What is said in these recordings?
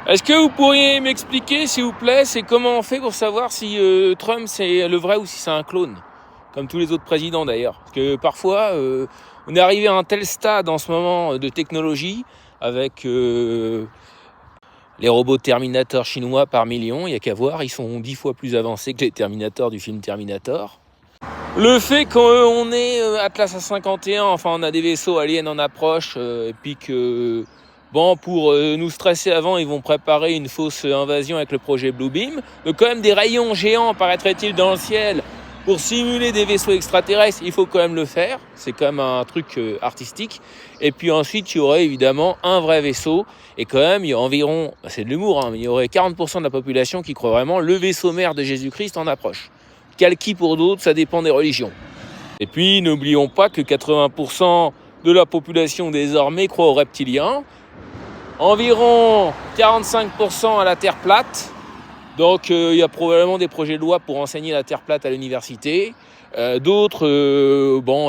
Est-ce que vous pourriez m'expliquer, s'il vous plaît, c'est comment on fait pour savoir si Trump c'est le vrai ou si c'est un clone, comme tous les autres présidents d'ailleurs. Parce que parfois, on est arrivé à un tel stade en ce moment de technologie avec les robots Terminator chinois par million, il n'y a qu'à voir, ils sont 10 fois plus avancés que les Terminators du film Terminator. Le fait qu'on ait Atlas A51, enfin on a des vaisseaux aliens en approche, et puis que... Bon, pour nous stresser avant, ils vont préparer une fausse invasion avec le projet Bluebeam. Donc quand même des rayons géants, paraîtrait-il, dans le ciel pour simuler des vaisseaux extraterrestres, il faut quand même le faire. C'est quand même un truc artistique. Et puis ensuite, il y aurait évidemment un vrai vaisseau. Et quand même, il y a environ, c'est de l'humour, mais il y aurait 40% de la population qui croit vraiment le vaisseau mère de Jésus-Christ en approche. Calqui pour d'autres, ça dépend des religions. Et puis, n'oublions pas que 80% de la population désormais croit aux reptiliens. Environ 45% à la Terre plate. Donc il y a probablement des projets de loi pour enseigner la Terre plate à l'université. D'autres,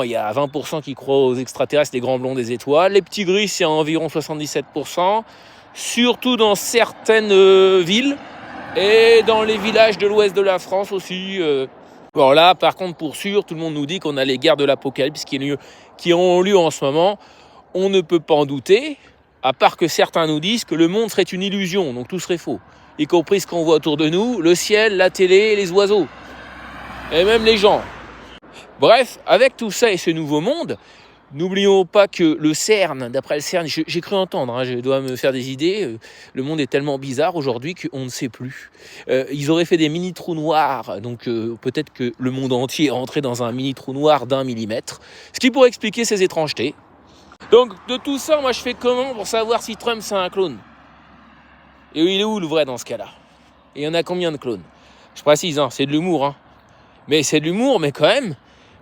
il y a 20% qui croient aux extraterrestres, les grands blonds des étoiles. Les petits gris, c'est environ 77%. Surtout dans certaines villes et dans les villages de l'ouest de la France aussi. Bon là, par contre, pour sûr, tout le monde nous dit qu'on a les guerres de l'Apocalypse qui ont lieu en ce moment. On ne peut pas en douter. À part que certains nous disent que le monde serait une illusion, donc tout serait faux. Y compris ce qu'on voit autour de nous, le ciel, la télé, les oiseaux. Et même les gens. Bref, avec tout ça et ce nouveau monde, n'oublions pas que le CERN, d'après le CERN, j'ai cru entendre, je dois me faire des idées, le monde est tellement bizarre aujourd'hui qu'on ne sait plus. Ils auraient fait des mini-trous noirs, donc peut-être que le monde entier est rentré dans un mini-trou noir d'1 millimètre, ce qui pourrait expliquer ces étrangetés. Donc de tout ça, moi je fais comment pour savoir si Trump c'est un clone? Et il est où le vrai dans ce cas-là? Et il y en a combien de clones? Je précise, c'est de l'humour. Mais c'est de l'humour, mais quand même,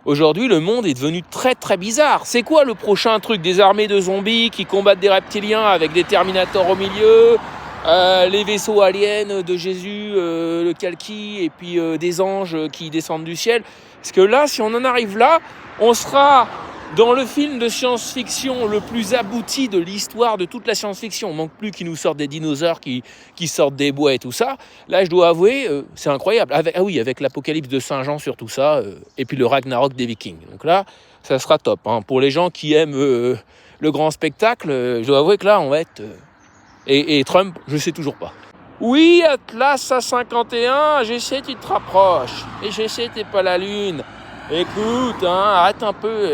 aujourd'hui le monde est devenu très très bizarre. C'est quoi le prochain truc? Des armées de zombies qui combattent des reptiliens avec des Terminators au milieu, les vaisseaux aliens de Jésus, le Calqui, et puis des anges qui descendent du ciel. Parce que là, si on en arrive là, on sera... dans le film de science-fiction le plus abouti de l'histoire de toute la science-fiction, on manque plus qu'ils nous sortent des dinosaures qui sortent des bois et tout ça. Là, je dois avouer, c'est incroyable. Avec l'Apocalypse de Saint Jean sur tout ça, et puis le Ragnarok des Vikings. Donc là, ça sera top. Pour les gens qui aiment le grand spectacle, je dois avouer que là, on va être... Et Trump, je sais toujours pas. Oui, Atlas A51, j'essaie, tu te rapproches. Et j'essaie, t'es pas la Lune. Écoute, arrête un peu.